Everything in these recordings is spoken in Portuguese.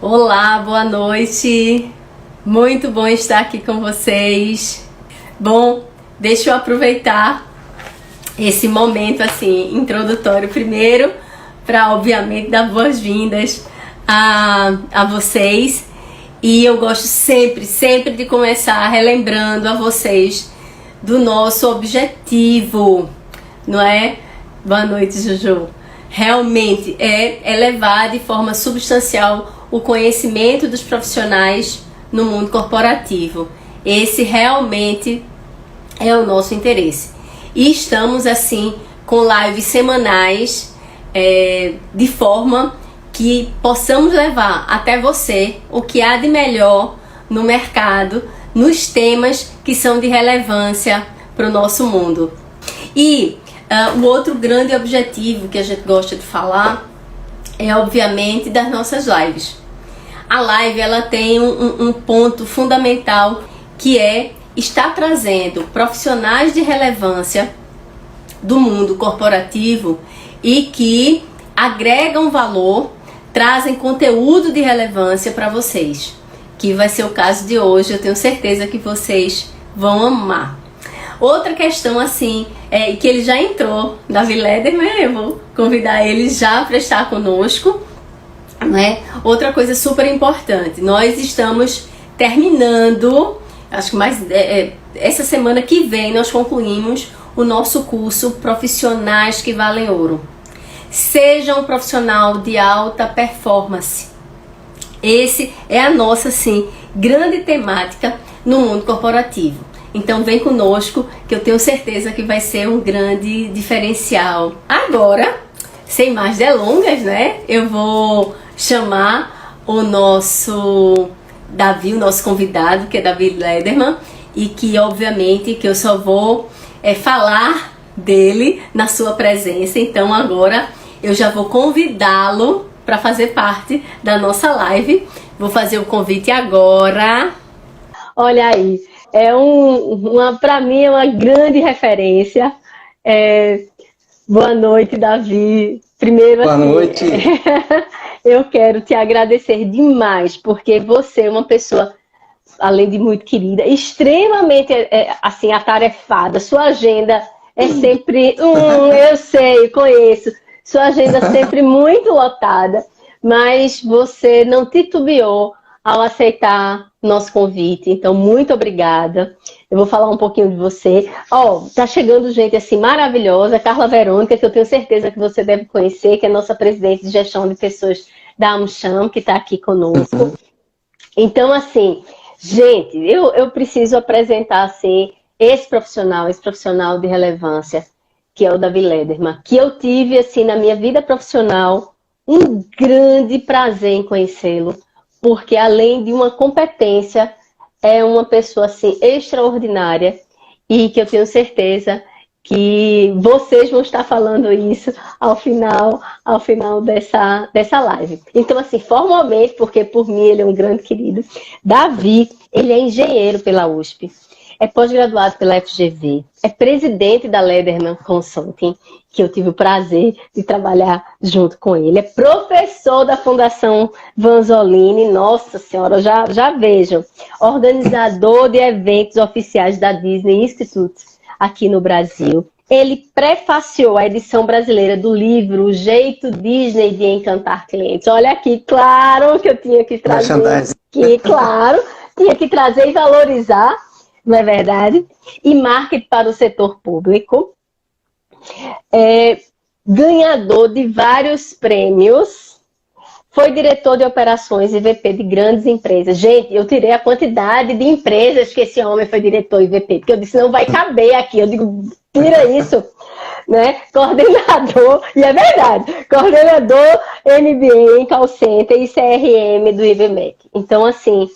Olá, boa noite. Muito bom estar aqui com vocês. Bom, deixa eu aproveitar esse momento assim introdutório primeiro para obviamente dar boas-vindas a vocês. E eu gosto sempre de começar relembrando a vocês do nosso objetivo, não é? Boa noite, Juju. Realmente é elevar de forma substancial o conhecimento dos profissionais no mundo corporativo. Esse realmente é o nosso interesse. E estamos assim com lives semanais de forma que possamos levar até você o que há de melhor no mercado, nos temas que são de relevância para o nosso mundo. E o outro grande objetivo que a gente gosta de falar é obviamente das nossas lives. A live ela tem um ponto fundamental que é estar trazendo profissionais de relevância do mundo corporativo e que agregam valor, trazem conteúdo de relevância para vocês, que vai ser o caso de hoje. Eu tenho certeza que vocês vão amar. Outra questão assim, que ele já entrou, Davi Lederman, eu vou convidar ele já para estar conosco, né? Outra coisa super importante, nós estamos terminando, acho que mais essa semana que vem nós concluímos o nosso curso Profissionais que Valem Ouro. Seja um profissional de alta performance. Esse é a nossa assim, grande temática no mundo corporativo. Então vem conosco que eu tenho certeza que vai ser um grande diferencial. Agora, sem mais delongas, né? Eu vou chamar o nosso Davi, o nosso convidado, que é Davi Lederman, e que obviamente que eu só vou falar dele na sua presença. Então agora eu já vou convidá-lo para fazer parte da nossa live. Vou fazer o convite agora. Olha aí, para mim é uma grande referência. Boa noite, Davi. Primeiro, boa noite. Eu quero te agradecer demais, porque você é uma pessoa, além de muito querida, extremamente assim, atarefada. Sua agenda é sempre, eu sei, conheço. Sua agenda é sempre muito lotada, mas você não titubeou ao aceitar nosso convite. Então, muito obrigada. Eu vou falar um pouquinho de você. Tá chegando gente assim maravilhosa, Carla Verônica, que eu tenho certeza que você deve conhecer, que é nossa presidente de gestão de pessoas da AmCham, que está aqui conosco. Então, assim, gente, eu preciso apresentar assim, esse profissional de relevância, que é o Davi Lederman, que eu tive assim na minha vida profissional um grande prazer em conhecê-lo, porque além de uma competência, é uma pessoa assim extraordinária e que eu tenho certeza que vocês vão estar falando isso ao final dessa live. Então, assim, formalmente, porque por mim ele é um grande querido, Davi, ele é engenheiro pela USP, é pós-graduado pela FGV, é presidente da Lederman Consulting, que eu tive o prazer de trabalhar junto com ele, é professor da Fundação Vanzolini, nossa senhora, já vejam, organizador de eventos oficiais da Disney Institute aqui no Brasil. Ele prefaciou a edição brasileira do livro O Jeito Disney de Encantar Clientes. Olha aqui, claro que eu tinha que trazer aqui, claro, tinha que trazer e valorizar, não é verdade? E marketing para o setor público. Ganhador de vários prêmios. Foi diretor de operações e VP de grandes empresas. Gente, eu tirei a quantidade de empresas que esse homem foi diretor e VP, porque eu disse, não vai caber aqui. Eu digo, tira isso, né? Coordenador, e é verdade, coordenador MBA em Call Center e CRM do IBMEC. Então, assim,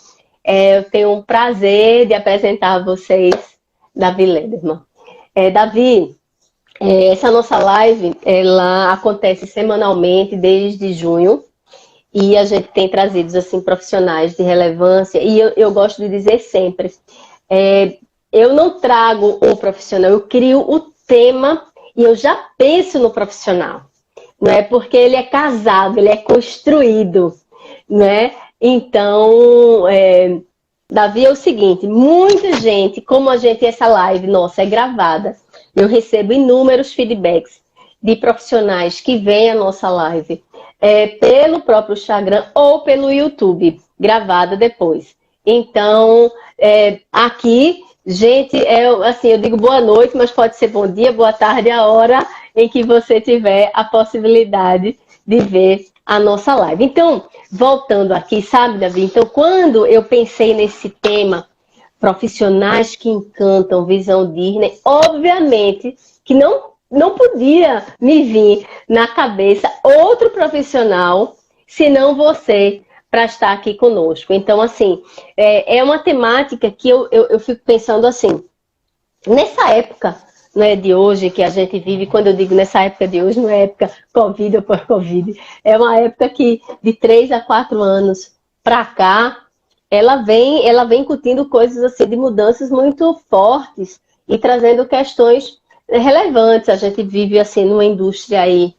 eu tenho um prazer de apresentar a vocês Davi Lederman. Davi, essa nossa live, ela acontece semanalmente desde junho, e a gente tem trazido assim, profissionais de relevância, e eu gosto de dizer sempre, eu não trago um profissional, eu crio o tema e eu já penso no profissional, não é? Porque ele é casado, ele é construído, né? Então, Davi, é o seguinte, muita gente, como essa live nossa é gravada, eu recebo inúmeros feedbacks de profissionais que veem a nossa live pelo próprio Instagram ou pelo YouTube, gravada depois. Então, aqui, gente, assim, eu digo boa noite, mas pode ser bom dia, boa tarde, a hora em que você tiver a possibilidade de ver a nossa live. Então, voltando aqui, sabe, Davi? Então, quando eu pensei nesse tema, profissionais que encantam Visão Disney, obviamente que não podia me vir na cabeça outro profissional senão você para estar aqui conosco. Então, assim, é uma temática que eu fico pensando assim, nessa época, né, de hoje que a gente vive, quando eu digo nessa época de hoje, não é época Covid ou pós-Covid, é uma época que de 3 a 4 anos para cá, ela vem incutindo coisas assim de mudanças muito fortes e trazendo questões relevantes. A gente vive assim numa indústria aí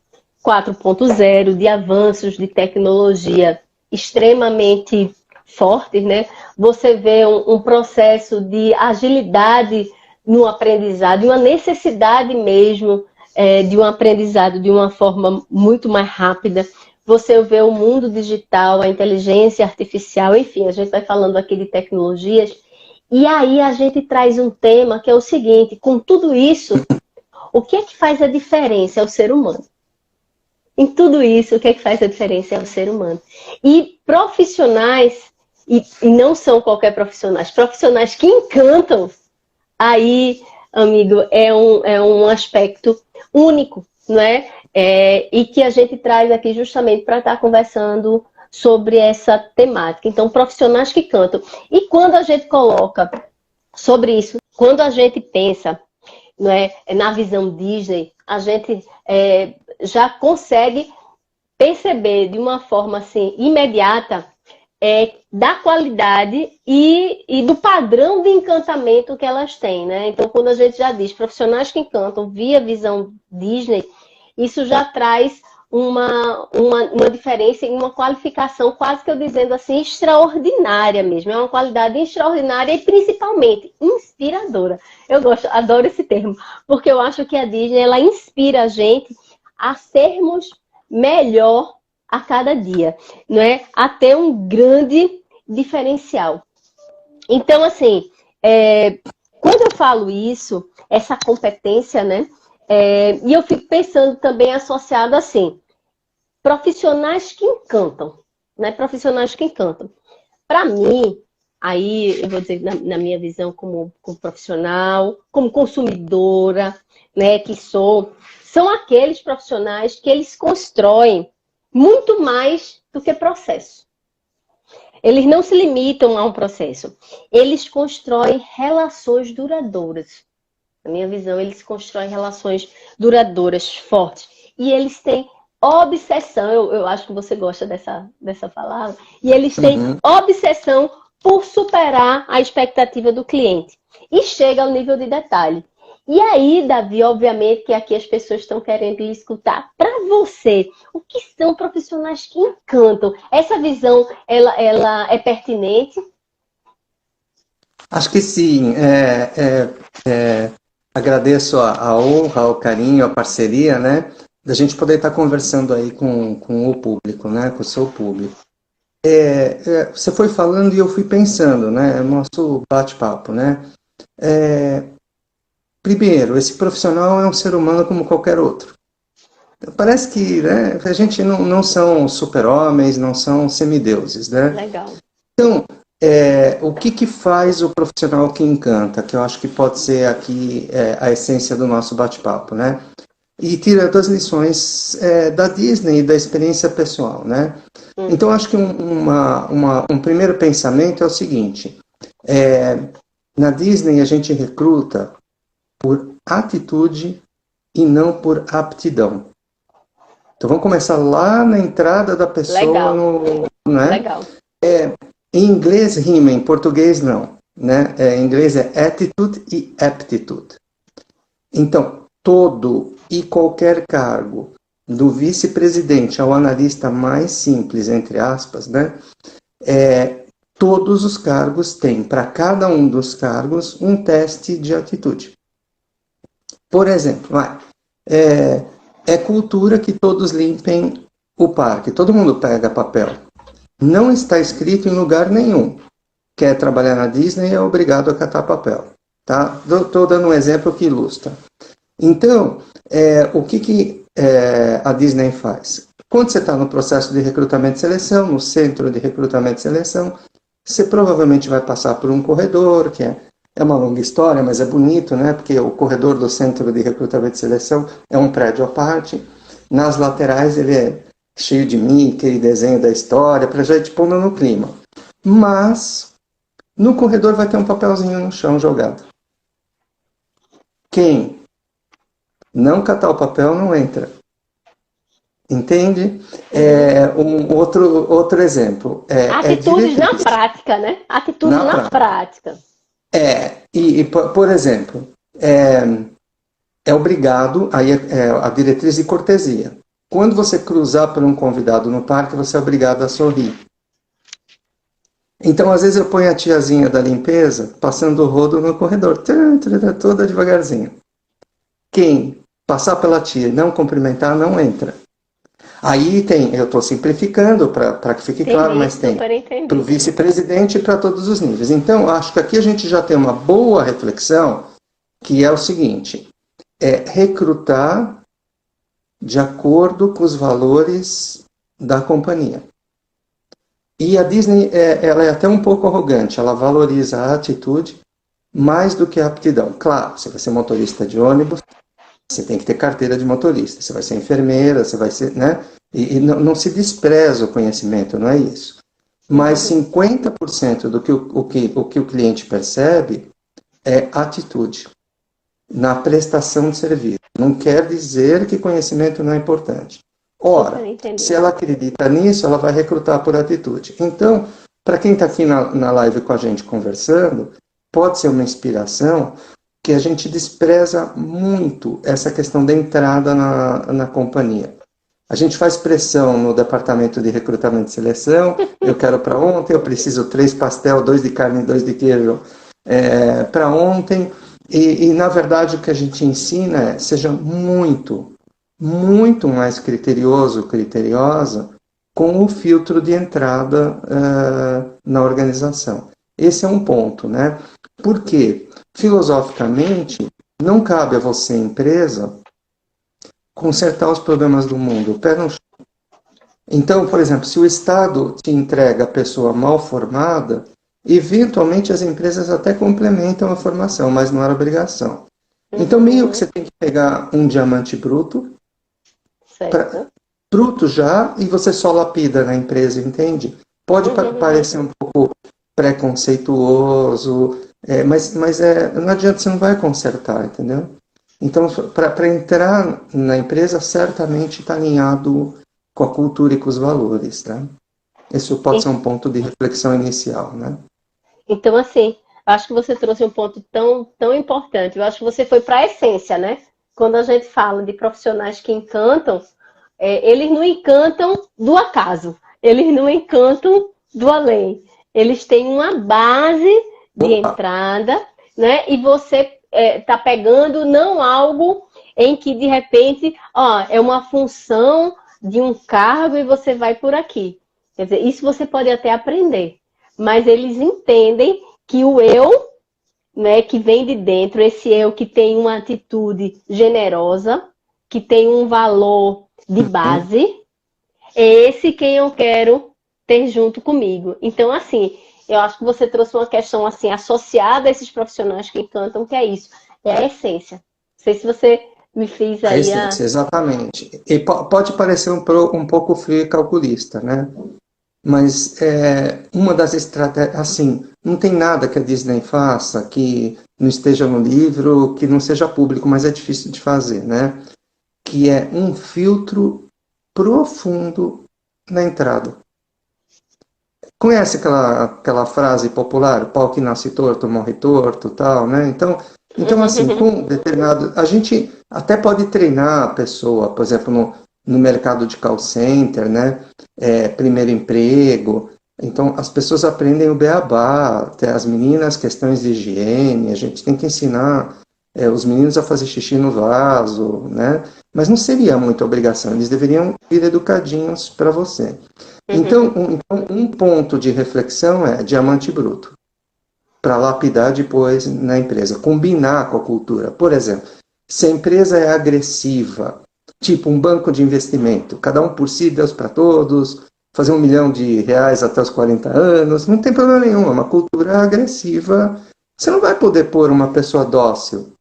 4.0 de avanços de tecnologia extremamente fortes, né? Você vê um processo de agilidade no aprendizado, uma necessidade mesmo de um aprendizado de uma forma muito mais rápida. Você vê o mundo digital, a inteligência artificial, enfim, a gente vai falando aqui de tecnologias, e aí a gente traz um tema que é o seguinte, com tudo isso, o que é que faz a diferença? É o ser humano. Em tudo isso, o que é que faz a diferença? É o ser humano. E profissionais, e não são qualquer profissionais que encantam, aí, amigo, é um aspecto único, não é? E que a gente traz aqui justamente para estar conversando sobre essa temática. Então, profissionais que cantam. E quando a gente coloca sobre isso, quando a gente pensa, não é, na visão Disney, a gente já consegue perceber de uma forma assim imediata da qualidade e do padrão de encantamento que elas têm, né? Então, quando a gente já diz profissionais que encantam via visão Disney, isso já traz uma diferença em uma qualificação, quase que eu dizendo assim, extraordinária mesmo. É uma qualidade extraordinária e principalmente inspiradora. Eu adoro esse termo, porque eu acho que a Disney, ela inspira a gente a sermos melhor a cada dia, não é? A ter um grande diferencial. Então, assim, quando eu falo isso, essa competência, né? E eu fico pensando também associado assim, profissionais que encantam, né? Profissionais que encantam. Para mim, aí eu vou dizer na minha visão como profissional, como consumidora, né? Que são aqueles profissionais que eles constroem muito mais do que processo. Eles não se limitam a um processo. Eles constroem relações duradouras. Na minha visão, eles constroem relações duradouras, fortes. E eles têm obsessão, eu acho que você gosta dessa palavra, e eles têm obsessão por superar a expectativa do cliente. E chega ao nível de detalhe. E aí, Davi, obviamente que aqui as pessoas estão querendo escutar. Para você, o que são profissionais que encantam? Essa visão, ela é pertinente? Acho que sim. Agradeço a honra, o carinho, a parceria, né? Da gente poder estar conversando aí com o público, né? Com o seu público. Você foi falando e eu fui pensando, né? Nosso bate-papo, né? Primeiro, esse profissional é um ser humano como qualquer outro. Parece que, né, a gente não são super-homens, não são semideuses, né? Legal. Então, o que faz o profissional que encanta? Que eu acho que pode ser aqui a essência do nosso bate-papo, né? E tirando as lições da Disney e da experiência pessoal, né? Então, acho que um primeiro pensamento é o seguinte. Na Disney, a gente recruta por atitude e não por aptidão. Então, vamos começar lá na entrada da pessoa. Legal. Né? Legal. Em inglês rima, em português não. Né? Em inglês é attitude e aptitude. Então, todo e qualquer cargo, do vice-presidente ao analista mais simples, entre aspas, né? todos os cargos têm, para cada um dos cargos, um teste de atitude. Por exemplo, é cultura que todos limpem o parque, todo mundo pega papel. Não está escrito em lugar nenhum. Quer trabalhar na Disney é obrigado a catar papel. Tá? Estou dando um exemplo que ilustra. Então, o que a Disney faz? Quando você está no processo de recrutamento e seleção, no centro de recrutamento e seleção, você provavelmente vai passar por um corredor, que é uma longa história, mas é bonito, né? Porque o corredor do centro de recrutamento e seleção é um prédio à parte. Nas laterais ele é cheio de Mickey, desenho da história, para já ir te pondo no clima. Mas no corredor vai ter um papelzinho no chão jogado. Quem não catar o papel não entra. Entende? Um outro exemplo. Atitudes na prática, né? Atitudes na prática. Por exemplo, é obrigado, aí a diretriz de cortesia. Quando você cruzar por um convidado no parque, você é obrigado a sorrir. Então, às vezes eu ponho a tiazinha da limpeza passando o rodo no corredor, toda devagarzinho. Quem passar pela tia e não cumprimentar, não entra. Aí eu estou simplificando para que fique claro, mas tem para o vice-presidente e para todos os níveis. Então, acho que aqui a gente já tem uma boa reflexão, que é o seguinte, recrutar de acordo com os valores da companhia. E a Disney, ela é até um pouco arrogante, ela valoriza a atitude mais do que a aptidão. Claro, você vai ser motorista de ônibus, você tem que ter carteira de motorista, você vai ser enfermeira, você vai ser, né? E não se despreza o conhecimento, não é isso. Mas 50% do que o cliente percebe é atitude na prestação de serviço. Não quer dizer que conhecimento não é importante. Ora, se ela acredita nisso, ela vai recrutar por atitude. Então, para quem está aqui na live com a gente conversando, pode ser uma inspiração que a gente despreza muito essa questão da entrada na companhia. A gente faz pressão no departamento de recrutamento e seleção, eu quero para ontem, eu preciso 3 pastel, 2 de carne e 2 de queijo para ontem. E, na verdade, o que a gente ensina seja muito mais criteriosa com o filtro de entrada na organização. Esse é um ponto, né? Porque, filosoficamente, não cabe a você, empresa, consertar os problemas do mundo, o pé no chão. Então, por exemplo, se o Estado te entrega a pessoa mal formada, eventualmente as empresas até complementam a formação, mas não era obrigação. Então, meio que você tem que pegar um diamante bruto, bruto já, e você só lapida na empresa, entende? Pode parecer um pouco preconceituoso, mas não adianta, você não vai consertar, entendeu? Então, para entrar na empresa, certamente está alinhado com a cultura e com os valores, tá? Esse pode ser um ponto de reflexão inicial, né? Então, assim, acho que você trouxe um ponto tão importante. Eu acho que você foi para a essência, né? Quando a gente fala de profissionais que encantam, eles não encantam do acaso, eles não encantam do além. Eles têm uma base de entrada, né? E você está pegando não algo em que, de repente, é uma função de um cargo e você vai por aqui. Quer dizer, isso você pode até aprender. Mas eles entendem que o eu, né, que vem de dentro, esse eu que tem uma atitude generosa, que tem um valor de base, é esse quem eu quero ter junto comigo. Então, assim, eu acho que você trouxe uma questão assim, associada a esses profissionais que encantam, que é isso, é a essência. Não sei se você me fez aí... A essência, exatamente. E pode parecer um pouco frio e calculista, né? Mas uma das estratégias, assim, não tem nada que a Disney faça que não esteja no livro, que não seja público, mas é difícil de fazer, né? Que é um filtro profundo na entrada. Conhece aquela frase popular, pau que nasce torto, morre torto, tal, né? Então assim, com determinado... A gente até pode treinar a pessoa, por exemplo, no mercado de call center, né? Primeiro emprego, Então, as pessoas aprendem o beabá, até as meninas, questões de higiene, a gente tem que ensinar os meninos a fazer xixi no vaso, né? Mas não seria muita obrigação, eles deveriam ir educadinhos para você. Então, um ponto de reflexão é diamante bruto, para lapidar depois na empresa, combinar com a cultura. Por exemplo, se a empresa é agressiva, tipo um banco de investimento, cada um por si, Deus para todos, fazer R$1 milhão até os 40 anos, não tem problema nenhum, é uma cultura agressiva. Você não vai poder pôr uma pessoa dócil,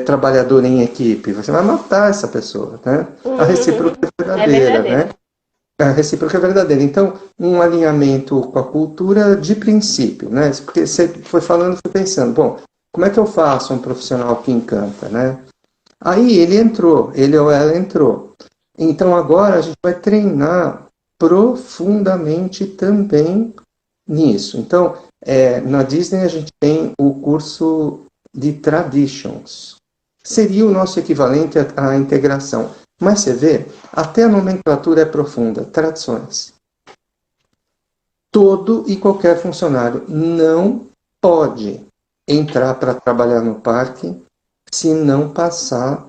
trabalhadora em equipe, você vai matar essa pessoa, né? A recíproca é verdadeira, né? A recíproca é verdadeira. Então, um alinhamento com a cultura de princípio, né? Porque você foi falando, foi pensando, bom, como é que eu faço um profissional que encanta, né? Aí ele ou ela entrou. Então agora a gente vai treinar profundamente também nisso. Então, na Disney a gente tem o curso de Traditions. Seria o nosso equivalente à integração. Mas você vê, até a nomenclatura é profunda. Tradições. Todo e qualquer funcionário não pode entrar para trabalhar no parque se não passar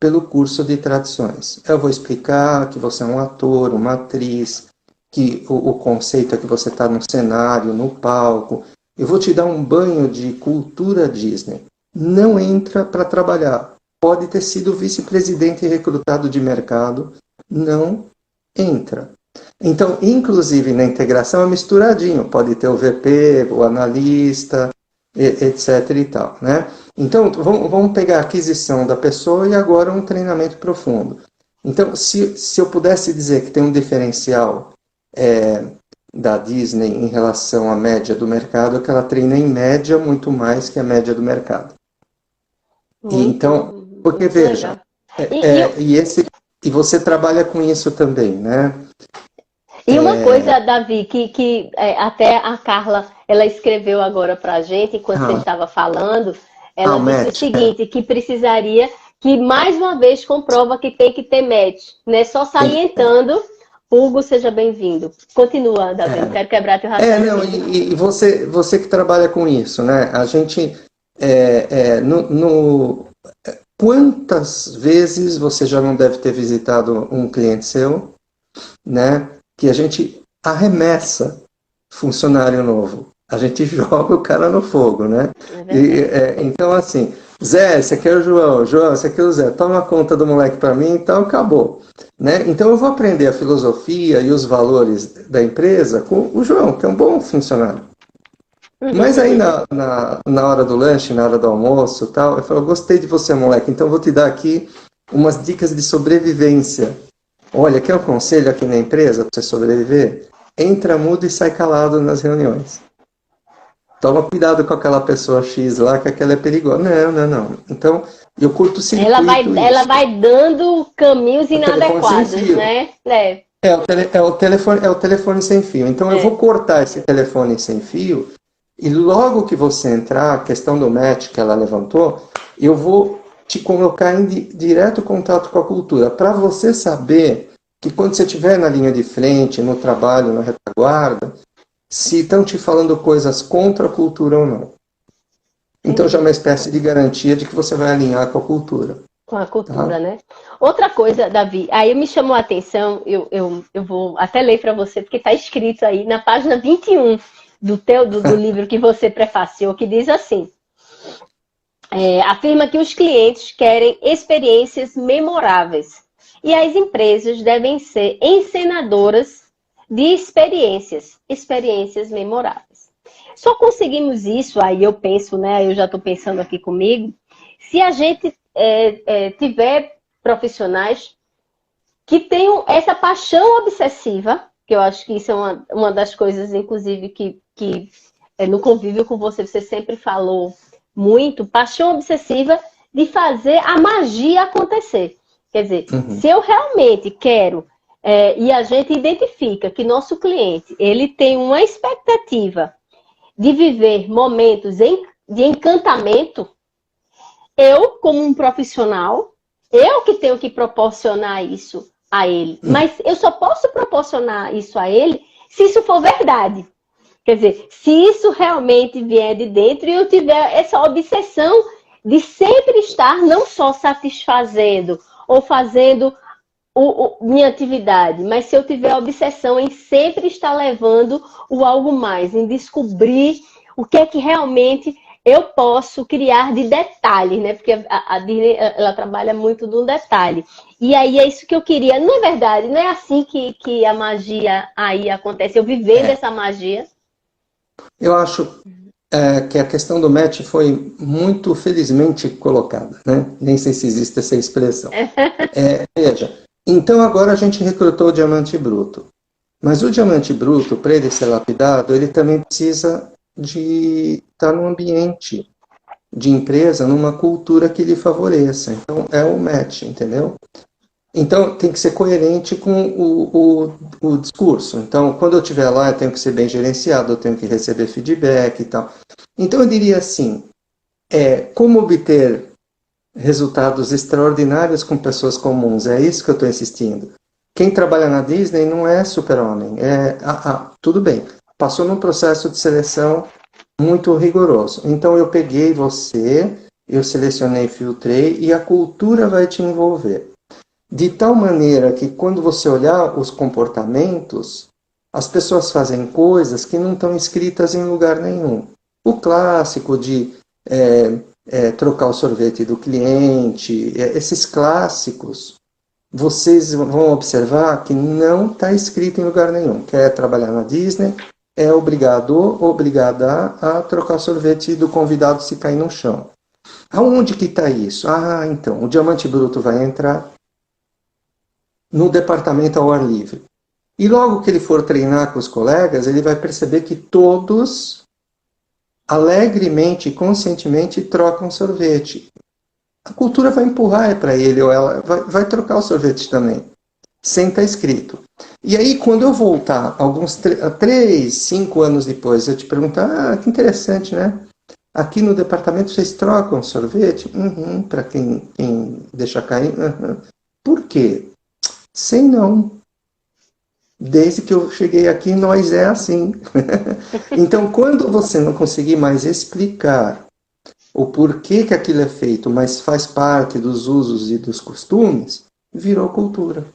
pelo curso de tradições. Eu vou explicar que você é um ator, uma atriz, que o conceito é que você está no cenário, no palco. Eu vou te dar um banho de cultura Disney. Não entra para trabalhar. Pode ter sido vice-presidente recrutado de mercado. Não entra. Então, inclusive na integração é misturadinho. Pode ter o VP, o analista, etc. e tal, né? Então, vamos pegar a aquisição da pessoa e agora um treinamento profundo. Então, se eu pudesse dizer que tem um diferencial da Disney em relação à média do mercado, é que ela treina em média muito mais que a média do mercado. Então, porque veja, e você trabalha com isso também, né? E uma coisa, Davi, que até a Carla, ela escreveu agora pra gente, enquanto você estava falando, ela disse o seguinte, que precisaria, que mais uma vez comprova que tem que ter match, né? Só salientando, Hugo, seja bem-vindo. Continua, Davi, não quero quebrar teu raciocínio. E você que trabalha com isso, né? A gente, quantas vezes você já não deve ter visitado um cliente seu, né? Que a gente arremessa funcionário novo. A gente joga o cara no fogo, né? Então, assim, Zé, esse aqui é o João, João, esse aqui é o Zé, toma conta do moleque para mim, então acabou. Né? Então eu vou aprender a filosofia e os valores da empresa com o João, que é um bom funcionário. Mas aí na hora do lanche, na hora do almoço, tal, eu falo, gostei de você, moleque, então eu vou te dar aqui umas dicas de sobrevivência. Olha, quer um conselho aqui na empresa para você sobreviver? Entra mudo e sai calado nas reuniões. Toma cuidado com aquela pessoa X lá, que aquela é perigosa. Não. Então, eu curto circuito. Ela vai dando caminhos inadequados, né? É o telefone sem fio. Então, eu vou cortar esse telefone sem fio e logo que você entrar, a questão do match que ela levantou, eu vou te colocar em direto contato com a cultura, para você saber que quando você estiver na linha de frente, no trabalho, na retaguarda, se estão te falando coisas contra a cultura ou não. Então já é uma espécie de garantia de que você vai alinhar com a cultura. Com a cultura, né? Outra coisa, Davi, aí me chamou a atenção, eu vou até ler para você, porque está escrito aí na página 21 do livro que você prefaciou, que diz assim, afirma que os clientes querem experiências memoráveis e as empresas devem ser encenadoras de experiências memoráveis. Só conseguimos isso, aí eu penso, né? Eu já estou pensando aqui comigo, se a gente tiver profissionais que tenham essa paixão obsessiva, que eu acho que isso é uma das coisas, inclusive, que no convívio com você sempre falou muito, paixão obsessiva de fazer a magia acontecer. Quer dizer, se eu realmente quero, e a gente identifica que nosso cliente ele tem uma expectativa de viver momentos de encantamento, eu, como um profissional, eu que tenho que proporcionar isso a ele. Mas eu só posso proporcionar isso a ele se isso for verdade. Quer dizer, se isso realmente vier de dentro e eu tiver essa obsessão de sempre estar não só satisfazendo ou fazendo minha atividade, mas se eu tiver a obsessão em sempre estar levando o algo mais, em descobrir o que é que realmente eu posso criar de detalhes, né? Porque a Disney, ela trabalha muito no detalhe. E aí é isso que eu queria. Na verdade, não é assim que a magia aí acontece, eu vivendo essa magia. Eu acho que a questão do match foi muito felizmente colocada, né? Nem sei se existe essa expressão. Veja, então agora a gente recrutou o diamante bruto. Mas o diamante bruto, para ele ser lapidado, ele também precisa de estar num ambiente de empresa, numa cultura que lhe favoreça. Então é o match, entendeu? Então, tem que ser coerente com o discurso. Então, quando eu estiver lá, eu tenho que ser bem gerenciado, eu tenho que receber feedback e tal. Então, eu diria assim, como obter resultados extraordinários com pessoas comuns? É isso que eu estou insistindo. Quem trabalha na Disney não é super-homem. Tudo bem, passou num processo de seleção muito rigoroso. Então, eu peguei você, eu selecionei, filtrei, e a cultura vai te envolver. De tal maneira que quando você olhar os comportamentos, as pessoas fazem coisas que não estão escritas em lugar nenhum. O clássico de trocar o sorvete do cliente, esses clássicos, vocês vão observar que não está escrito em lugar nenhum. Quer trabalhar na Disney, é obrigado ou obrigada a trocar o sorvete do convidado se cair no chão. Aonde que está isso? Então, o diamante bruto vai entrar no departamento ao ar livre. E logo que ele for treinar com os colegas, ele vai perceber que todos alegremente e conscientemente trocam sorvete. A cultura vai empurrar para ele, ou ela vai trocar o sorvete também, sem estar escrito. E aí, quando eu voltar, alguns 3, 5 anos depois, eu te perguntar, que interessante, né? Aqui no departamento vocês trocam sorvete? Para quem deixa cair? Por quê? Sei não. Desde que eu cheguei aqui, nós é assim. Então, quando você não conseguir mais explicar o porquê que aquilo é feito, mas faz parte dos usos e dos costumes, virou cultura.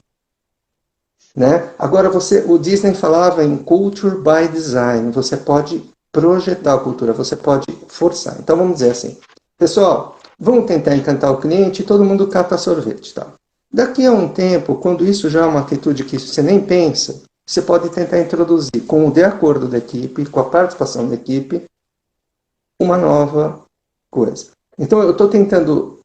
Né? Agora, o Disney falava em culture by design. Você pode projetar a cultura, você pode forçar. Então, vamos dizer assim, pessoal, vamos tentar encantar o cliente e todo mundo cata sorvete, tá? Daqui a um tempo, quando isso já é uma atitude que você nem pensa, você pode tentar introduzir, com o de acordo da equipe, com a participação da equipe, uma nova coisa. Então, eu estou tentando,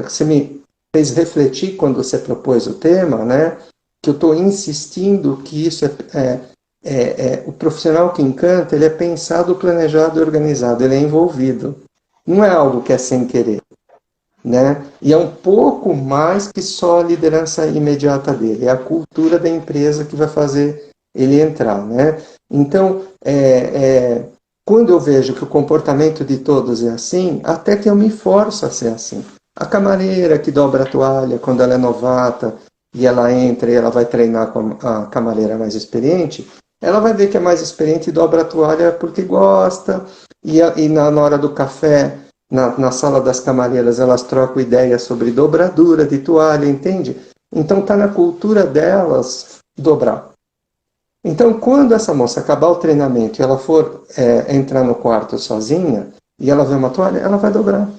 você me fez refletir quando você propôs o tema, né? Que eu estou insistindo que isso o profissional que encanta, ele é pensado, planejado e organizado, ele é envolvido. Não é algo que é sem querer. Né? E é um pouco mais que só a liderança imediata dele, é a cultura da empresa que vai fazer ele entrar. Né? Então, quando eu vejo que o comportamento de todos é assim, até que eu me forço a ser assim. A camareira que dobra a toalha quando ela é novata e ela entra e ela vai treinar com a camareira mais experiente, ela vai ver que é mais experiente e dobra a toalha porque gosta, e na hora do café, na sala das camareiras, elas trocam ideias sobre dobradura de toalha, entende? Então está na cultura delas dobrar. Então, quando essa moça acabar o treinamento e ela for entrar no quarto sozinha, e ela vê uma toalha, ela vai dobrar.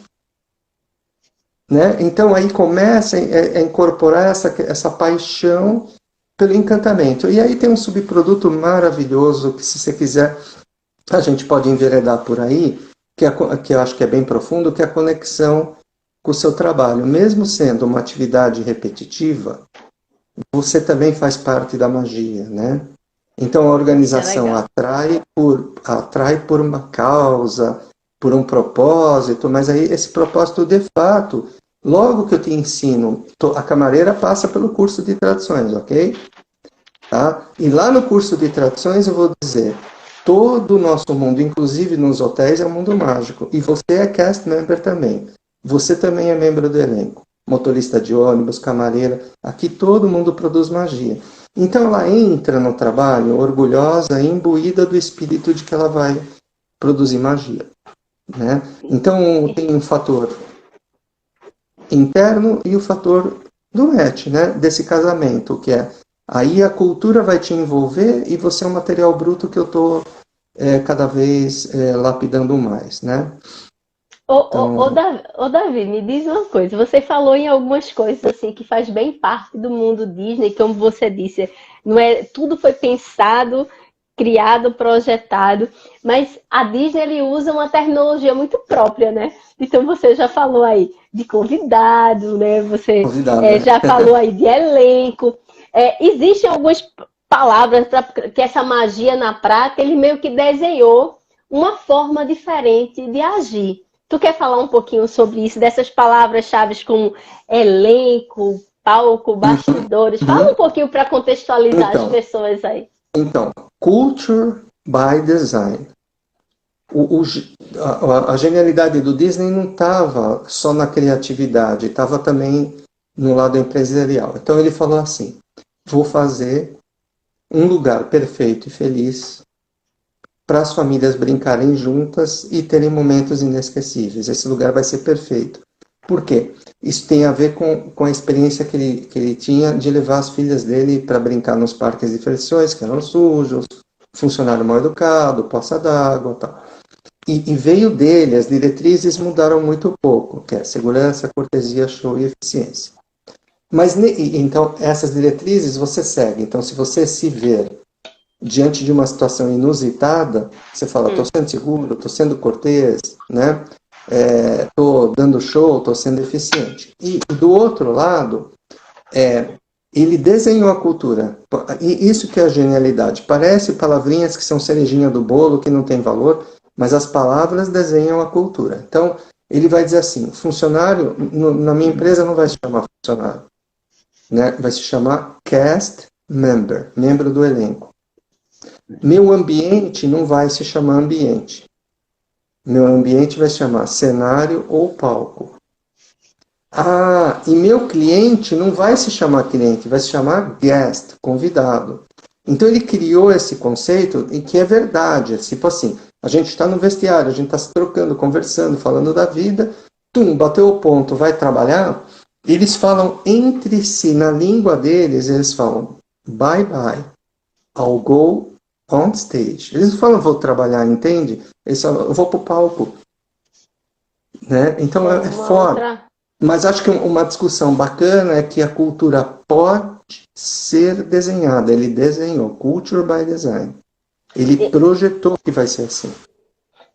Né? Então, aí começa a incorporar essa paixão pelo encantamento. E aí tem um subproduto maravilhoso que, se você quiser, a gente pode enveredar por aí, que eu acho que é bem profundo, que é a conexão com o seu trabalho. Mesmo sendo uma atividade repetitiva, você também faz parte da magia, né? Então a organização atrai por uma causa, por um propósito, mas aí esse propósito, de fato, logo que eu te ensino, a camareira passa pelo curso de traduções, ok? Tá? E lá no curso de traduções eu vou dizer, todo o nosso mundo, inclusive nos hotéis, é um mundo mágico. E você é cast member também. Você também é membro do elenco. Motorista de ônibus, camareira. Aqui todo mundo produz magia. Então ela entra no trabalho orgulhosa e imbuída do espírito de que ela vai produzir magia, né? Então tem um fator interno e o fator do match, né? Desse casamento, que é aí a cultura vai te envolver e você é um material bruto que eu estou cada vez lapidando mais, né? Davi, me diz uma coisa. Você falou em algumas coisas assim que faz bem parte do mundo Disney, como você disse, não é tudo foi pensado, criado, projetado, mas a Disney ele usa uma tecnologia muito própria, né? Então você já falou aí de convidado, né? Você já falou aí de elenco. Existem algumas palavras que essa magia na prática ele meio que desenhou uma forma diferente de agir. Tu quer falar um pouquinho sobre isso, dessas palavras-chave como elenco, palco, bastidores? Fala um pouquinho para contextualizar as pessoas aí. Então, Culture by Design. A genialidade do Disney não estava só na criatividade, estava também no lado empresarial. Então ele falou assim, vou fazer um lugar perfeito e feliz para as famílias brincarem juntas e terem momentos inesquecíveis. Esse lugar vai ser perfeito. Por quê? Isso tem a ver com a experiência que ele tinha de levar as filhas dele para brincar nos parques de diversões, que eram sujos, funcionário mal educado, poça d'água e tal. E veio dele, as diretrizes mudaram muito pouco, que é segurança, cortesia, show e eficiência. Mas, então, essas diretrizes você segue. Então, se você se ver diante de uma situação inusitada, você fala, estou sendo seguro, estou sendo cortês, né? Estou dando show, estou sendo eficiente. E do outro lado, ele desenhou a cultura. E isso que é a genialidade. Parece palavrinhas que são cerejinha do bolo, que não tem valor, mas as palavras desenham a cultura. Então, ele vai dizer assim, funcionário, na minha empresa não vai se chamar funcionário, né? Vai se chamar cast member, membro do elenco. Meu ambiente não vai se chamar ambiente. Meu ambiente vai se chamar cenário ou palco. E meu cliente não vai se chamar cliente, vai se chamar guest, convidado. Então ele criou esse conceito e que é verdade. Tipo assim, a gente está no vestiário, a gente está se trocando, conversando, falando da vida. Bateu o ponto, vai trabalhar. Eles falam entre si, na língua deles, eles falam bye bye, I'll go on stage. Eles não falam vou trabalhar, entende? Eles falam eu vou pro palco. Né? Então é fora. Mas acho que uma discussão bacana é que a cultura pode ser desenhada. Ele desenhou, Culture by Design. Ele projetou que vai ser assim.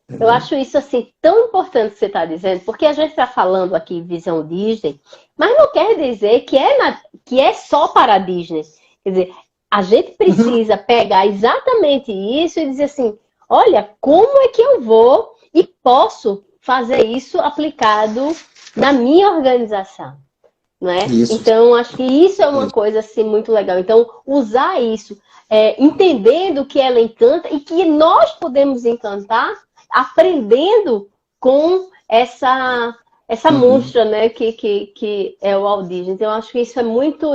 Eu acho isso assim tão importante que você está dizendo, porque a gente está falando aqui visão Disney, mas não quer dizer que é só para a Disney. Quer dizer, a gente precisa pegar exatamente isso e dizer assim, olha, como é que eu vou e posso fazer isso aplicado na minha organização, não é? Isso. Então, acho que isso é uma coisa assim muito legal. Então, usar isso, entendendo que ela encanta e que nós podemos encantar, aprendendo com essa monstra, né, que é o Walt Disney. Então, eu acho que isso é muito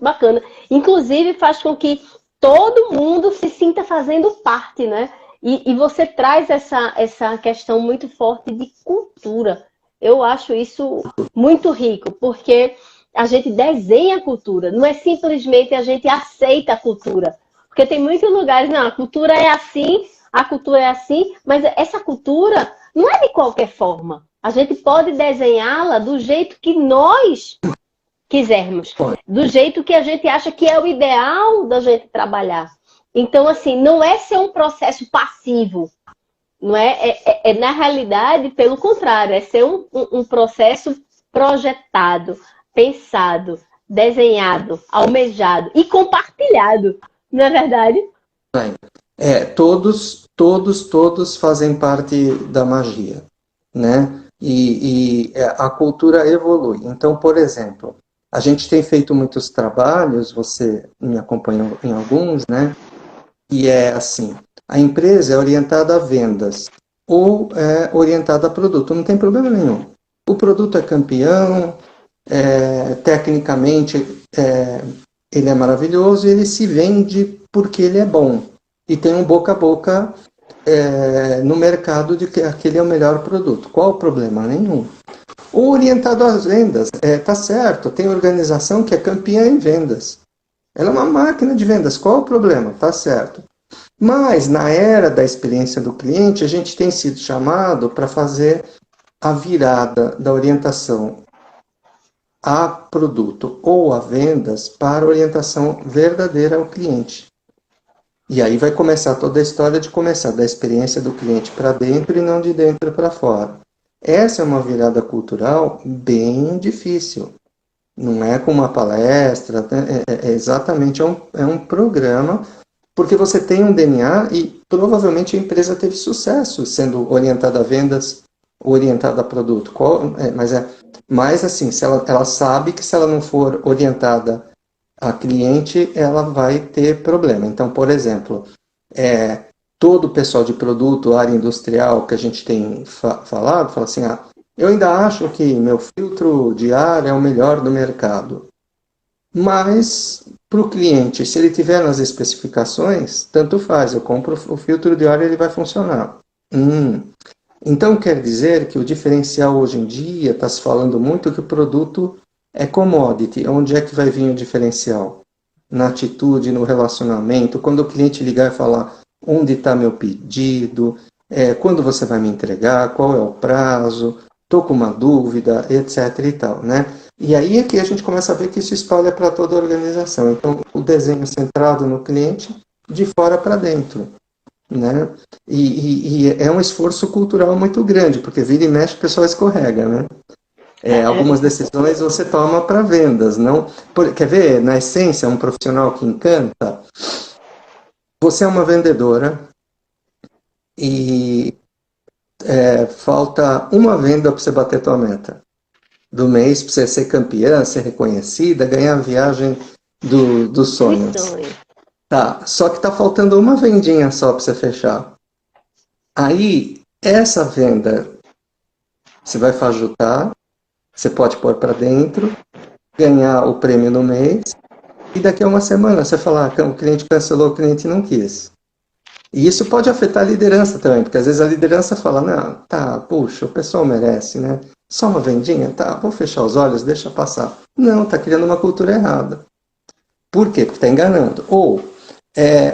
bacana. Inclusive, faz com que todo mundo se sinta fazendo parte, né? E você traz essa questão muito forte de cultura. Eu acho isso muito rico, porque a gente desenha a cultura, não é simplesmente a gente aceita a cultura. Porque tem muitos lugares, não, a cultura é assim, mas essa cultura não é de qualquer forma. A gente pode desenhá-la do jeito que nós quisermos, do jeito que a gente acha que é o ideal da gente trabalhar. Então, assim, não é ser um processo passivo. Não é na realidade, pelo contrário, é ser um processo projetado, pensado, desenhado, almejado e compartilhado, não é verdade? Todos fazem parte da magia, né? E a cultura evolui. Então, por exemplo, a gente tem feito muitos trabalhos, você me acompanhou em alguns, né? E é assim, a empresa é orientada a vendas ou é orientada a produto, não tem problema nenhum. O produto é campeão, tecnicamente ele é maravilhoso e ele se vende porque ele é bom. E tem um boca a boca no mercado de que aquele é o melhor produto. Qual o problema? Nenhum. O orientado às vendas, tá certo, tem organização que é campeã em vendas. Ela é uma máquina de vendas. Qual o problema? Tá certo. Mas, na era da experiência do cliente, a gente tem sido chamado para fazer a virada da orientação a produto ou a vendas para orientação verdadeira ao cliente. E aí vai começar toda a história de começar da experiência do cliente para dentro e não de dentro para fora. Essa é uma virada cultural bem difícil. Não é com uma palestra, exatamente, é um programa, porque você tem um DNA e provavelmente a empresa teve sucesso sendo orientada a vendas, orientada a produto. Mas assim, se ela sabe que se ela não for orientada a cliente, ela vai ter problema. Então, por exemplo, todo o pessoal de produto, área industrial que a gente tem falado, fala assim, eu ainda acho que meu filtro de ar é o melhor do mercado. Mas, para o cliente, se ele tiver nas especificações, tanto faz, eu compro o filtro de ar e ele vai funcionar. Então, quer dizer que o diferencial hoje em dia, está se falando muito que o produto é commodity. Onde é que vai vir o diferencial? Na atitude, no relacionamento, quando o cliente ligar e falar onde está meu pedido, quando você vai me entregar, qual é o prazo, estou com uma dúvida, etc. e tal, né? E aí é que a gente começa a ver que isso espalha para toda a organização. Então, o desenho centrado no cliente, de fora para dentro, né? E é um esforço cultural muito grande, porque vira e mexe o pessoal escorrega, né? Algumas decisões você toma para vendas, não? Quer ver, na essência, um profissional que encanta, você é uma vendedora e falta uma venda para você bater a tua meta do mês, para você ser campeã, ser reconhecida, ganhar a viagem dos sonhos. Tá, só que tá faltando uma vendinha só para você fechar. Aí, essa venda, você vai fajutar, você pode pôr para dentro, ganhar o prêmio no mês, e daqui a uma semana você falar, o cliente cancelou, o cliente não quis. E isso pode afetar a liderança também, porque às vezes a liderança fala, não, tá, puxa, o pessoal merece, né? Só uma vendinha? Tá, vou fechar os olhos, deixa passar. Não, tá criando uma cultura errada. Por quê? Porque está enganando. Ou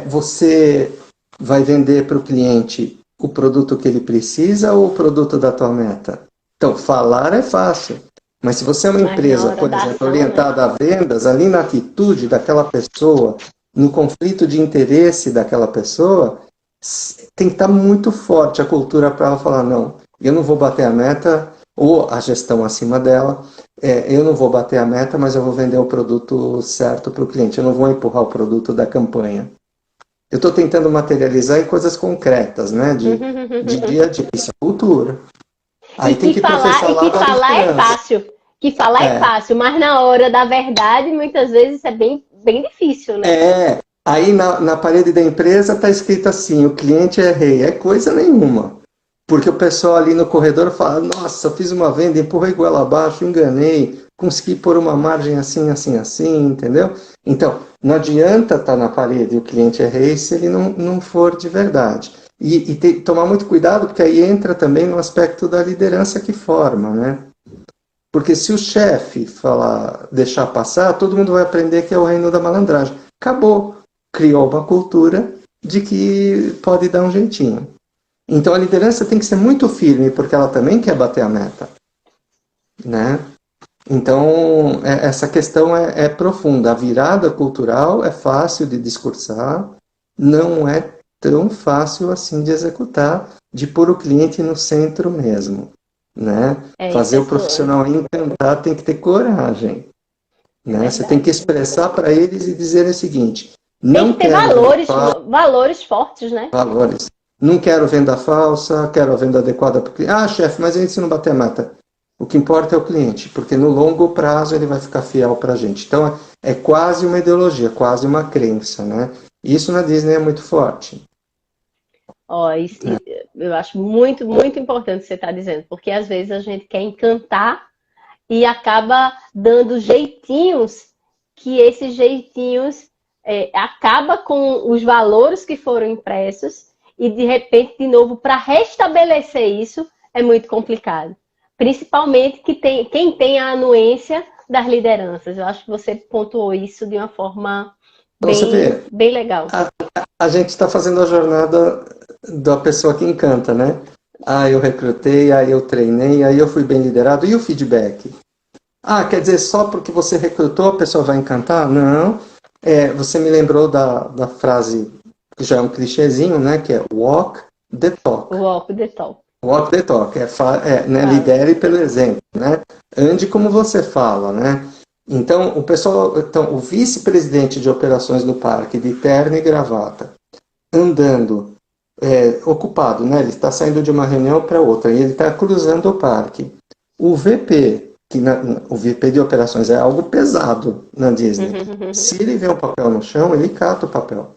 você vai vender para o cliente o produto que ele precisa ou o produto da tua meta? Então, falar é fácil. Mas se você é uma empresa, por exemplo, orientada a vendas, ali na atitude daquela pessoa, no conflito de interesse daquela pessoa, tem que estar muito forte a cultura para ela falar, não, eu não vou bater a meta, ou a gestão acima dela, eu não vou bater a meta, mas eu vou vender o produto certo para o cliente, eu não vou empurrar o produto da campanha. Eu estou tentando materializar em coisas concretas, né, de dia a dia, isso é cultura. Aí tem que falar é fácil. Que falar é fácil, mas na hora da verdade, muitas vezes é bem difícil, né? Aí na parede da empresa está escrito assim, o cliente é rei. É coisa nenhuma. Porque o pessoal ali no corredor fala, nossa, eu fiz uma venda, empurrei goela abaixo, enganei, consegui pôr uma margem assim, assim, assim, entendeu? Então, não adianta estar na parede o cliente é rei se ele não for de verdade. E tomar muito cuidado, porque aí entra também no aspecto da liderança que forma, né? Porque se o chefe falar, deixar passar, todo mundo vai aprender que é o reino da malandragem. Acabou. Criou uma cultura de que pode dar um jeitinho. Então a liderança tem que ser muito firme, porque ela também quer bater a meta, né? Então essa questão é profunda. A virada cultural é fácil de discursar, não é tão fácil assim de executar, de pôr o cliente no centro mesmo, né? Fazer o profissional encantar tem que ter coragem, né? Você tem que expressar para eles e dizer o seguinte, tem que ter valores fortes, né? Valores. Não quero venda falsa, quero a venda adequada para o cliente. Ah, chefe, mas a gente não bater a meta. O que importa é o cliente, porque no longo prazo ele vai ficar fiel para a gente. Então é quase uma ideologia, quase uma crença, né? Isso na Disney é muito forte. Eu acho muito, muito importante o que você está dizendo, porque às vezes a gente quer encantar e acaba dando jeitinhos que esses jeitinhos acaba com os valores que foram impressos e, de repente, de novo, para restabelecer isso é muito complicado. Principalmente quem tem a anuência das lideranças. Eu acho que você pontuou isso de uma forma bem legal. A gente está fazendo a jornada da pessoa que encanta, né? Eu recrutei, aí eu treinei, aí eu fui bem liderado. E o feedback? Quer dizer, só porque você recrutou a pessoa vai encantar? Não. Você me lembrou da frase, que já é um clichêzinho, né? Que é walk the talk. Walk the talk. Walk the talk. Né? Lidere pelo exemplo, né? Ande como você fala, né? Então, o vice-presidente de operações do parque, de terno e gravata, andando, ocupado, né? Ele está saindo de uma reunião para outra e ele está cruzando o parque. O VP, o VP de operações é algo pesado na Disney. Se ele vê um papel no chão, ele cata o papel.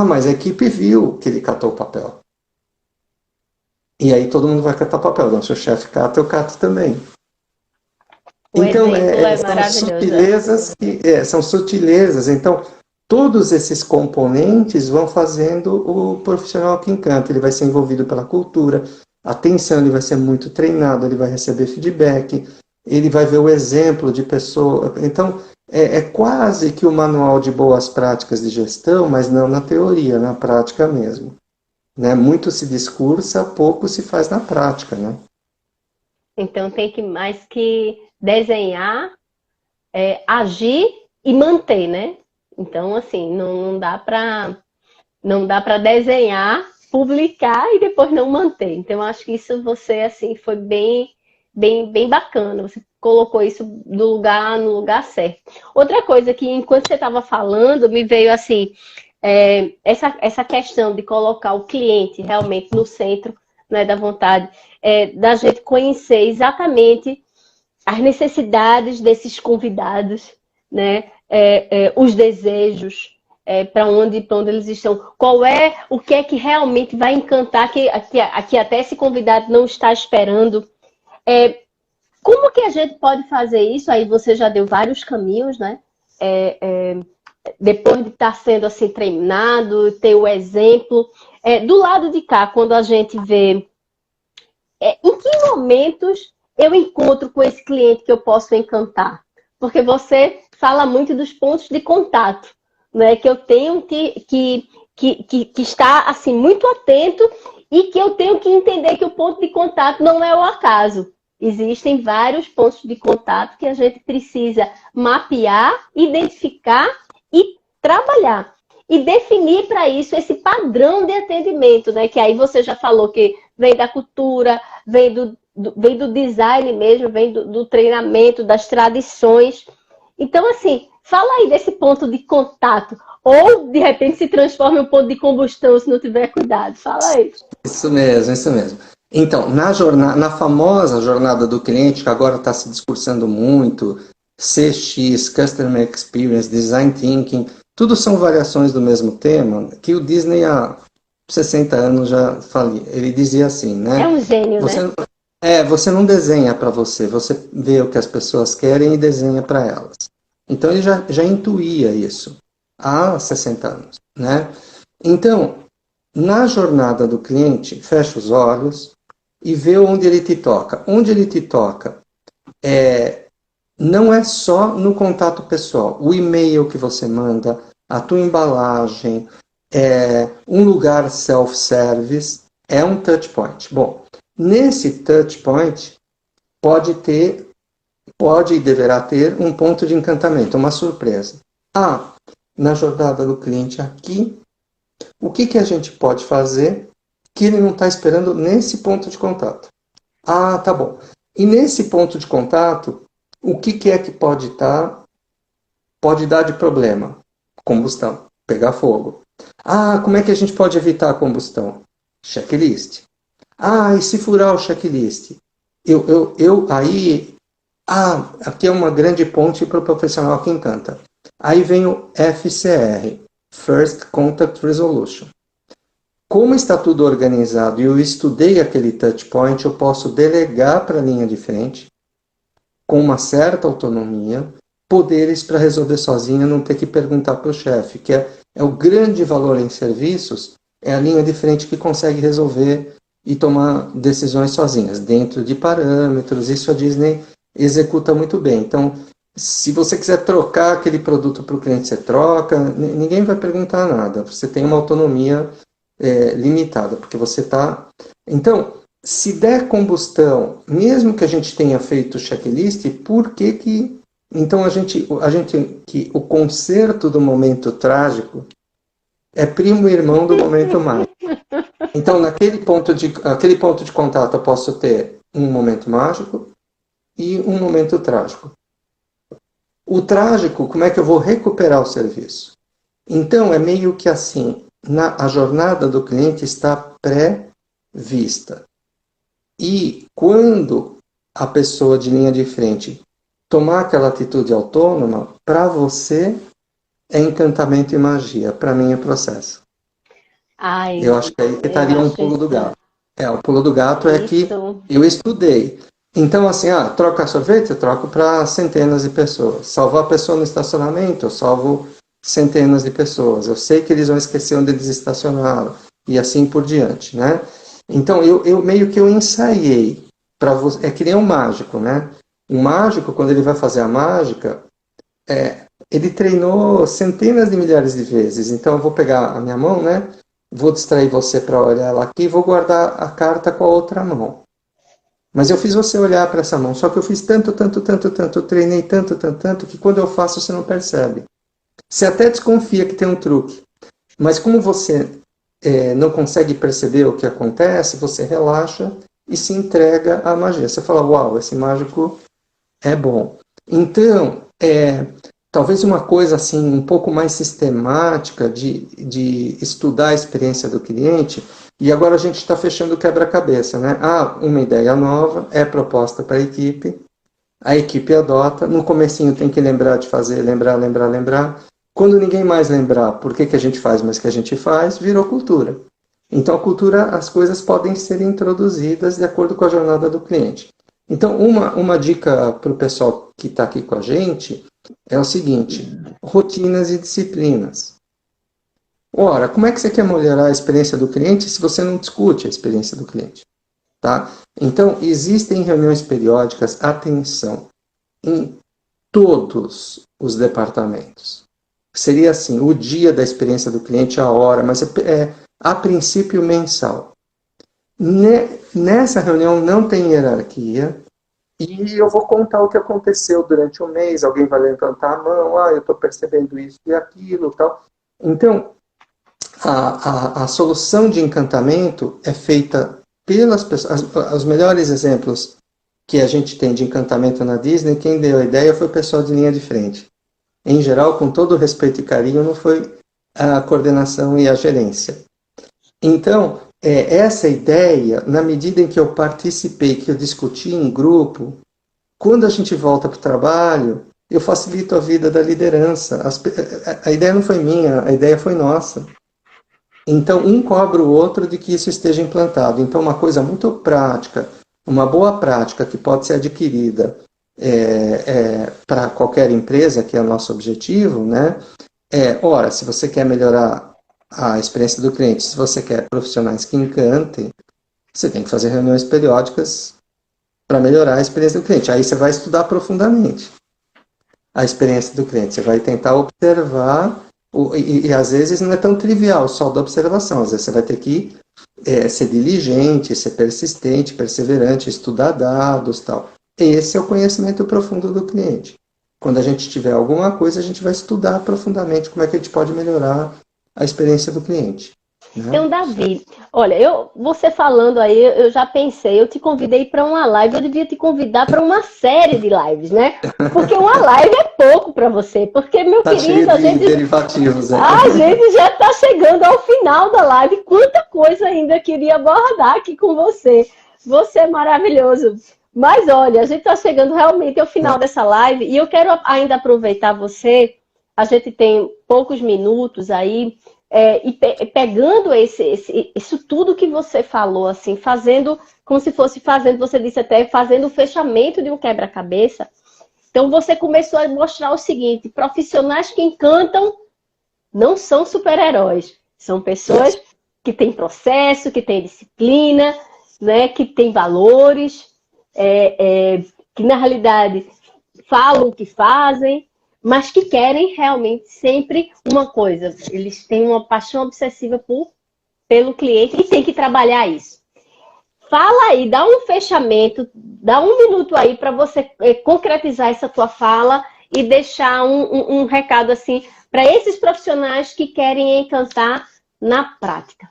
Mas a equipe viu que ele catou o papel. E aí todo mundo vai catar papel. Então, se o chefe cata, eu cato também. Então, são sutilezas. Então, todos esses componentes vão fazendo o profissional que encanta. Ele vai ser envolvido pela cultura, atenção, ele vai ser muito treinado, ele vai receber feedback, ele vai ver o exemplo de pessoa. Então, é quase que o manual de boas práticas de gestão, mas não na teoria, na prática mesmo. Né? Muito se discursa, pouco se faz na prática, né? Então, tem que mais que desenhar, agir e manter, né? Então, assim, não dá para desenhar, publicar e depois não manter. Então, eu acho que isso você, assim, foi bem bacana. Você colocou isso no lugar certo. Outra coisa que, enquanto você estava falando, me veio, assim, essa questão de colocar o cliente realmente no centro, né, da vontade, da gente conhecer exatamente as necessidades desses convidados, né? Os desejos, para onde eles estão, o que é que realmente vai encantar, que até esse convidado não está esperando. Como que a gente pode fazer isso? Aí você já deu vários caminhos, né? Depois de estar sendo assim treinado, ter o exemplo. Do lado de cá, quando a gente vê em que momentos eu encontro com esse cliente que eu posso encantar? Porque você fala muito dos pontos de contato, né? Que eu tenho que estar assim, muito atento e que eu tenho que entender que o ponto de contato não é o acaso. Existem vários pontos de contato que a gente precisa mapear, identificar e trabalhar. E definir para isso esse padrão de atendimento, né? Que aí você já falou que vem da cultura, vem do design mesmo, vem do treinamento, das tradições. Então, assim, fala aí desse ponto de contato. Ou, de repente, se transforma em um ponto de combustão se não tiver cuidado. Fala aí. Isso mesmo. Então, na famosa jornada do cliente, que agora está se discursando muito, CX, Customer Experience, Design Thinking, tudo são variações do mesmo tema, que o Disney há 60 anos já falia. Ele dizia assim, né? É um gênio, né? Você não desenha para você vê o que as pessoas querem e desenha para elas. Então ele já intuía isso há 60 anos, né? Então, na jornada do cliente, fecha os olhos e vê onde ele te toca. Onde ele te toca não é só no contato pessoal. O e-mail que você manda, a tua embalagem, um lugar self-service, é um touch point. Bom, nesse touch point pode e deverá ter um ponto de encantamento, uma surpresa. Na jornada do cliente aqui, o que a gente pode fazer que ele não está esperando nesse ponto de contato? Tá bom. E nesse ponto de contato, o que é que pode dar de problema? Combustão, pegar fogo. Como é que a gente pode evitar a combustão? Checklist. E se furar o checklist? Aqui é uma grande ponte para o profissional que encanta. Aí vem o FCR, First Contact Resolution. Como está tudo organizado e eu estudei aquele touch point, eu posso delegar para a linha de frente, com uma certa autonomia, poderes para resolver sozinha, não ter que perguntar para o chefe, que é o grande valor em serviços, é a linha de frente que consegue resolver e tomar decisões sozinhas, dentro de parâmetros. Isso a Disney executa muito bem. Então, se você quiser trocar aquele produto para o cliente, você troca, ninguém vai perguntar nada. Você tem uma autonomia limitada, porque você está... Então, se der combustão, mesmo que a gente tenha feito o checklist, por que... Então, que o conserto do momento trágico é primo e irmão do momento mágico. Então, aquele ponto de contato, eu posso ter um momento mágico e um momento trágico. O trágico, como é que eu vou recuperar o serviço? Então, é meio que assim, a jornada do cliente está pré-vista. E quando a pessoa de linha de frente tomar aquela atitude autônoma, para você é encantamento e magia, para mim é processo. Eu acho que aí que estaria um pulo do gato. O pulo do gato é que eu estudei. Então, assim, troca sorvete, eu troco para centenas de pessoas. Salvar a pessoa no estacionamento, eu salvo centenas de pessoas. Eu sei que eles vão esquecer onde eles estacionaram. E assim por diante, né? Então, eu meio que eu ensaiei. É que nem um mágico, né? O mágico, quando ele vai fazer a mágica, ele treinou centenas de milhares de vezes. Então, eu vou pegar a minha mão, né? Vou distrair você para olhar ela aqui e vou guardar a carta com a outra mão. Mas eu fiz você olhar para essa mão. Só que eu fiz tanto, eu treinei tanto, que quando eu faço você não percebe. Você até desconfia que tem um truque. Mas como você não consegue perceber o que acontece, você relaxa e se entrega à magia. Você fala, uau, esse mágico é bom. Então, talvez uma coisa assim um pouco mais sistemática de estudar a experiência do cliente, e agora a gente está fechando o quebra-cabeça, né? Uma ideia nova é proposta para a equipe adota, no comecinho tem que lembrar de fazer, lembrar. Quando ninguém mais lembrar por que a gente faz, mas que a gente faz, virou cultura. Então a cultura, as coisas podem ser introduzidas de acordo com a jornada do cliente. Então uma dica para o pessoal que está aqui com a gente é o seguinte: rotinas e disciplinas. Ora, como é que você quer melhorar a experiência do cliente se você não discute a experiência do cliente? Tá? Então, existem reuniões periódicas, atenção, em todos os departamentos. Seria assim, o dia da experiência do cliente, a hora, mas a princípio mensal. Nessa reunião não tem hierarquia, e eu vou contar o que aconteceu durante o mês, alguém vai levantar a mão, eu estou percebendo isso e aquilo, tal. Então, a solução de encantamento é feita pelas pessoas. Os melhores exemplos que a gente tem de encantamento na Disney, quem deu a ideia foi o pessoal de linha de frente. Em geral, com todo respeito e carinho, não foi a coordenação e a gerência. Então, essa ideia, na medida em que eu participei, que eu discuti em grupo, quando a gente volta para o trabalho, eu facilito a vida da liderança. A ideia não foi minha, a ideia foi nossa. Então, um cobra o outro de que isso esteja implantado. Então, uma coisa muito prática, uma boa prática que pode ser adquirida para qualquer empresa, que é o nosso objetivo, né? Ora, se você quer melhorar a experiência do cliente, se você quer profissionais que encantem, você tem que fazer reuniões periódicas para melhorar a experiência do cliente. Aí você vai estudar profundamente a experiência do cliente. Você vai tentar observar, e às vezes não é tão trivial só da observação. Às vezes você vai ter que ser diligente, ser persistente, perseverante, estudar dados, tal. Esse é o conhecimento profundo do cliente. Quando a gente tiver alguma coisa, a gente vai estudar profundamente como é que a gente pode melhorar a experiência do cliente. Né? Então, Davi, olha, você falando aí, eu já pensei, eu te convidei para uma live, eu devia te convidar para uma série de lives, né? Porque uma live é pouco para você, porque, meu querido, a gente... derivativos, né? A gente já está chegando ao final da live, quanta coisa ainda queria abordar aqui com você. Você é maravilhoso. Mas olha, a gente está chegando realmente ao final dessa live e eu quero ainda aproveitar você, a gente tem poucos minutos aí, e pegando isso tudo que você falou, assim, fazendo, como se fosse fazendo, você disse até, fazendo o fechamento de um quebra-cabeça. Então você começou a mostrar o seguinte: profissionais que encantam não são super-heróis, são pessoas que têm processo, que têm disciplina, né, que têm valores, que na realidade falam o que fazem, mas que querem realmente sempre uma coisa. Eles têm uma paixão obsessiva pelo cliente e tem que trabalhar isso. Fala aí, dá um fechamento, dá um minuto aí para você concretizar essa tua fala e deixar um recado assim para esses profissionais que querem encantar na prática.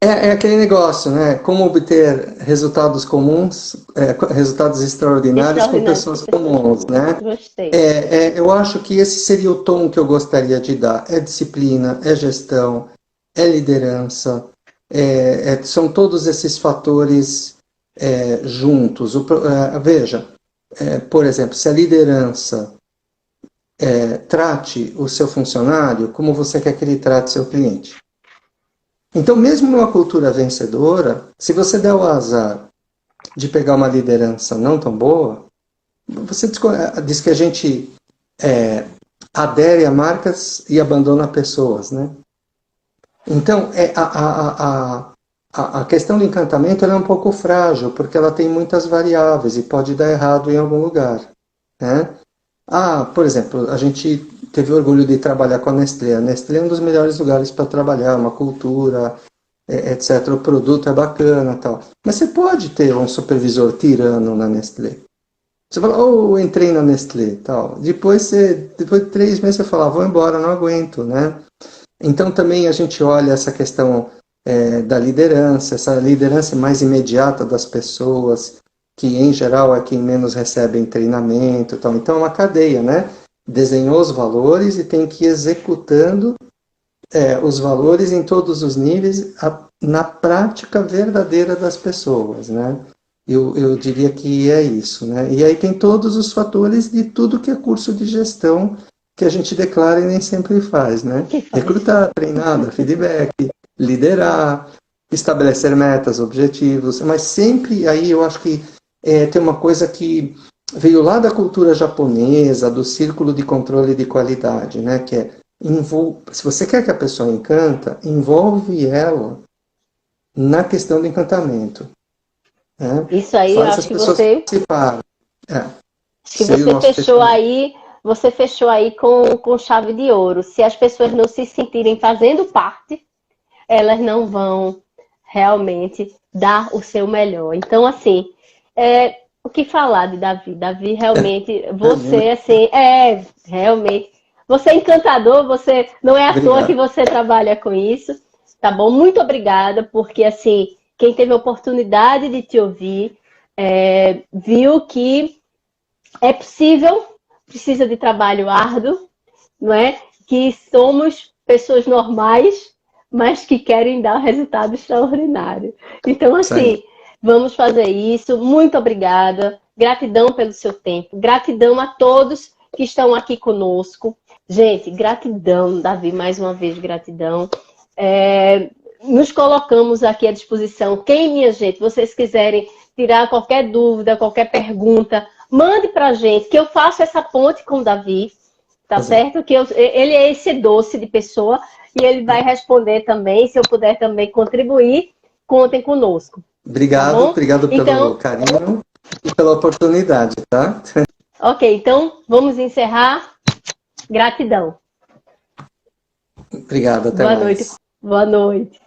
É aquele negócio, né? Como obter resultados comuns, resultados extraordinários com pessoas comuns, né? Gostei. Eu acho que esse seria o tom que eu gostaria de dar. É disciplina, é gestão, é liderança, são todos esses fatores juntos. Veja, por exemplo, se a liderança trate o seu funcionário como você quer que ele trate seu cliente. Então, mesmo numa cultura vencedora, se você der o azar de pegar uma liderança não tão boa, você diz que a gente adere a marcas e abandona pessoas, né? Então, a questão do encantamento ela é um pouco frágil, porque ela tem muitas variáveis e pode dar errado em algum lugar, né? Por exemplo, a gente teve orgulho de trabalhar com a Nestlé. A Nestlé é um dos melhores lugares para trabalhar, uma cultura, etc. O produto é bacana, tal. Mas você pode ter um supervisor tirano na Nestlé. Você fala, eu entrei na Nestlé, tal. Depois de 3 meses você fala, vou embora, não aguento, né? Então também a gente olha essa questão da liderança, essa liderança mais imediata das pessoas, que em geral é quem menos recebe treinamento, tal. Então é uma cadeia, né? Desenhou os valores e tem que ir executando os valores em todos os níveis na prática verdadeira das pessoas, né? Eu diria que é isso, né? E aí tem todos os fatores de tudo que é curso de gestão que a gente declara e nem sempre faz, né? Recrutar, treinar, dar feedback, liderar, estabelecer metas, objetivos, mas sempre aí eu acho que tem uma coisa que veio lá da cultura japonesa, do círculo de controle de qualidade, né? Que é, se você quer que a pessoa encanta, envolve ela na questão do encantamento. Né? Isso aí, eu acho que você... Acho que você fechou aí com chave de ouro. Se as pessoas não se sentirem fazendo parte, elas não vão realmente dar o seu melhor. Então, assim, o que falar de Davi? Davi, realmente, você, assim, realmente, você é encantador, você não é à toa que você trabalha com isso, tá bom? Muito obrigada, porque, assim, quem teve a oportunidade de te ouvir, viu que é possível, precisa de trabalho árduo, não é? Que somos pessoas normais, mas que querem dar resultado extraordinário. Então, assim, vamos fazer isso. Muito obrigada. Gratidão pelo seu tempo. Gratidão a todos que estão aqui conosco. Gente, gratidão, Davi, mais uma vez, gratidão. Nos colocamos aqui à disposição. Quem, minha gente, vocês quiserem tirar qualquer dúvida, qualquer pergunta, mande pra gente, que eu faço essa ponte com o Davi, tá certo? Que ele é esse doce de pessoa e ele vai responder também. Se eu puder também contribuir, contem conosco. Obrigado, tá obrigado pelo carinho e pela oportunidade, tá? Ok, então vamos encerrar. Gratidão. Obrigado, até mais. Boa noite.